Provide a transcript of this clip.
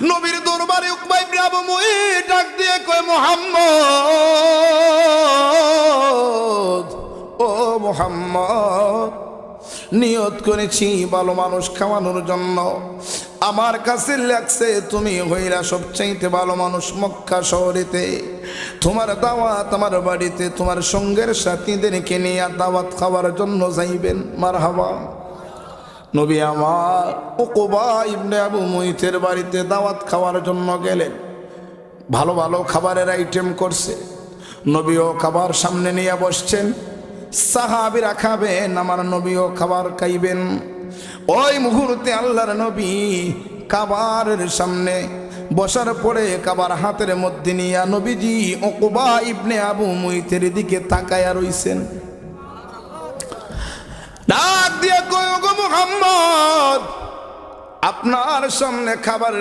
নবীর দরবারে উকবা ইবনে আবু মুঈত ডাক দিয়ে কয়, মুহাম্মদ, ও মুহাম্মদ, নিয়ত করেছি ভালো মানুষ খাওয়ানোর জন্য। আমার কাছে লাগছে তুমি হইলা সবচাইতে ভালো মানুষ মক্কা শহরেতে। তোমার দাওয়াত আমার বাড়িতে তোমার সঙ্গের সাথীদেরকে নিয়ে দাওয়াত খাওয়ার জন্য যাইবেন। মারহাবা। নবী আমার উকবা ইবনে আবু মুঈতের বাড়িতে দাওয়াত খাওয়ার জন্য গেলেন। ভালো ভালো খাবারের আইটেম করছে। নবীও খাবার সামনে নিয়ে বসছেন। সাহাবীরা খাবেন, আমার নবীও খাবার খাইবেন। ওই মুহূর্তে আল্লাহর নবী খাবারের সামনে বসার পরে খাবার হাতের মধ্যে নিয়ে নবীজি উকবা ইবনে আবু মুঈতের দিকে তাকায়া রইছেন। ডাক দিয়ে কয়, ওগো মুহাম্মদ, আপনার সামনে খাবার